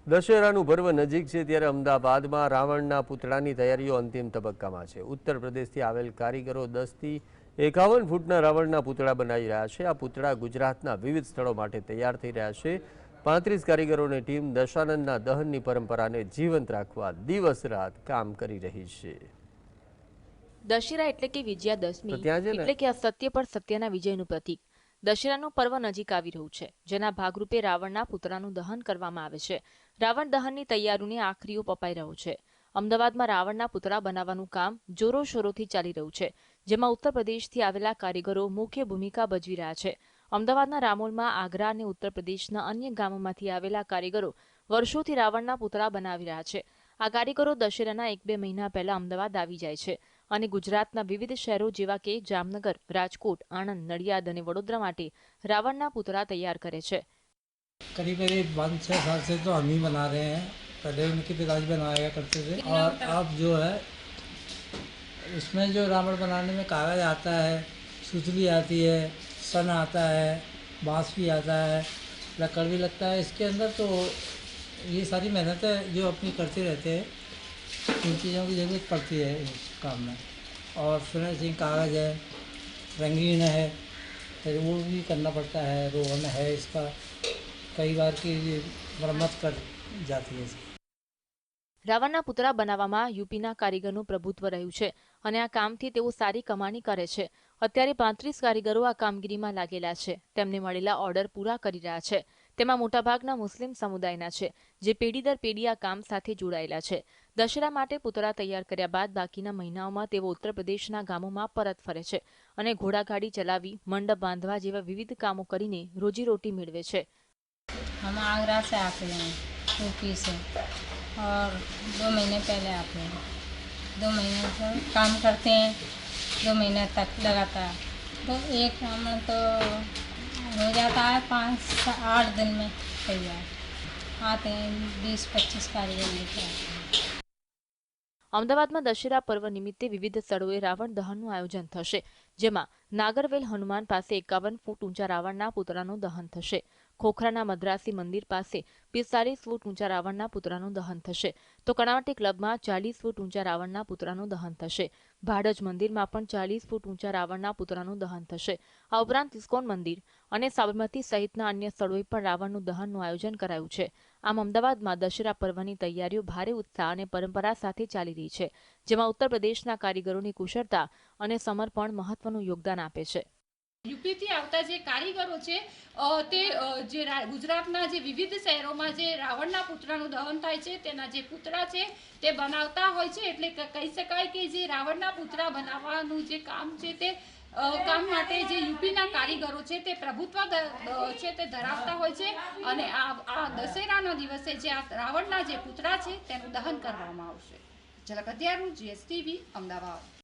દશેરાનું પર્વ નજીક છે ત્યારે અમદાવાદમાં રાવણના પૂતળાની તૈયારીઓ અંતિમ તબક્કામાં છે। ઉત્તર પ્રદેશથી આવેલ કારીગરો 10થી 51 ફૂટના રાવણના પૂતળા બનાવી રહ્યા છે। આ પૂતળા ગુજરાતના વિવિધ સ્થળો માટે તૈયાર થઈ રહ્યા છે। 35 કારીગરોની ટીમ દશાનંદના દહનની પરંપરાને જીવંત રાખવા દિવસ રાત કામ કરી રહી છે। દશેરા એટલે કે તો વિજયાદશમી ત્યાં છે ને એટલે કે અસત્ય પર સત્યના વિજયનું પ્રતીક। દશેરાનું પર્વ નજીક આવી રહ્યું છે, જેના ભાગરૂપે રાવણના પુતળાનું દહન કરવામાં આવે છે। રાવણ દહનની તૈયારીઓને આખરી ઓપ અપાઈ રહ્યો છે। અમદાવાદમાં રાવણના પુતળા બનાવવાનું કામ જોરોશોરોથી ચાલી રહ્યું છે, જેમાં ઉત્તર પ્રદેશથી આવેલા કારીગરો મુખ્ય ભૂમિકા ભજવી રહ્યા છે। અમદાવાદના રામોલમાં, આગ્રા અને ઉત્તર પ્રદેશના અન્ય ગામોમાંથી આવેલા કારીગરો વર્ષોથી રાવણના પુતળા બનાવી રહ્યા છે। આ કારીગરો દશેરાના 1-2 મહિના પહેલા અમદાવાદ આવી જાય છે અને ગુજરાતના વિવિધ શહેરો જેવા કે જામનગર, રાજકોટ, આણંદ, નડિયાદ અને વડોદરા માટે રાવણના પુતળા तैयार કરે છે। करीब करीब 5-6 साल से तो हम ही बना रहे हैं। पहले उनके पिताजी बनाया करते थे और अब जो है उसमें जो रावण बनाने में कागज आता है, सुतली आती है, सन आता है, बांस भी आता है, लकड़ भी लगता है इसके अंदर। तो ये सारी मेहनतें जो अपनी करते रहते हैं, इन चीज़ों की ज़रूरत पड़ती है इस काम में। और फिनिशिंग कागज़ है, रंगीन है, फिर वो भी करना पड़ता है, रोगन है इसका, कई बार की मरम्मत कर जाती है इसकी। રાવણના પુતળા બનાવવામાં યુપીના કારીગરનું પ્રભુત્વ રહ્યું છે અને આ કામથી તેઓ સારી કમાણી કરે છે। અત્યારે 35 કારીગરો આ કામગીરીમાં લાગેલા છે। તેમને મળેલા ઓર્ડર પૂરા કરી રહ્યા છે। તેમાં મોટાભાગના મુસ્લિમ સમુદાયના છે, જે પેઢી દર પેઢી આ કામ સાથે જોડાયેલા છે। દશેરા માટે પુતળા તૈયાર કર્યા બાદ બાકીના મહિનાઓમાં તેઓ ઉત્તર પ્રદેશના ગામોમાં પરત ફરે છે અને ઘોડાગાડી ચલાવી, મંડપ બાંધવા જેવા વિવિધ કામો કરીને રોજીરોટી મેળવે છે। हम आगरा से आते हैं, यूपी से, और 2 महीने पहले आते हैं। 2 महीने से काम करते हैं, 2 महीने तक लगातार। तो एक रावण तो हो जाता है 5-8 दिन में तैयार। आते हैं 20-25 कारीगर लेके आते हैं। અમદાવાદમાં દશેરા પર્વ નિમિત્તે વિવિધ સ્થળોએ રાવણ દહનનું આયોજન થશે, જેમાં નાગરવેલ હનુમાન પાસે 51 ફૂટ ઊંચા રાવણના પુતળાનું દહન થશે। ખોખરાના મદ્રાસી મંદિર પાસે 45 ફૂટ ઊંચા રાવણના પુતળાનું દહન થશે, તો કર્ણાવટી ક્લબમાં 40 ફૂટ ઊંચા રાવણના પુતળાનું દહન થશે। ભાડજ મંદિરમાં પણ 40 ફૂટ ઊંચા રાવણના પુતળાનું દહન થશે। આ ઉપરાંત ઇસ્કોન મંદિર અને સાબરમતી સહિતના અન્ય સ્થળોએ પણ રાવણનું દહનનું આયોજન કરાયું છે। આમ અમદાવાદમાં દશેરા પર્વની તૈયારીઓ ભારે ઉત્સાહ અને પરંપરા સાથે ચાલી રહી છે, જેમાં ઉત્તર પ્રદેશના કારીગરોની કુશળતા અને સમર્પણ મહત્વનું યોગદાન આપે છે। યુપીથી આવતા જે કારીગરો છે તે ગુજરાતના જે વિવિધ શહેરોમાં જે રાવણના પુતળાનું દહન થાય છે તેના જે પુતળા છે તે બનાવતા હોય છે। એટલે કહી શકાય કે જે રાવણના પુતળા બનાવવાનું જે કામ છે તે કામ માટે જે યુપીના કારીગરો છે તે પ્રભુત્વ છે તે ધરાવતા હોય છે અને આ દશેરાના દિવસે જે આ રાવણના જે પુતળા છે તેનું દહન કરવામાં આવશે। ઝલક હથિયારનું GSTV અમદાવાદ।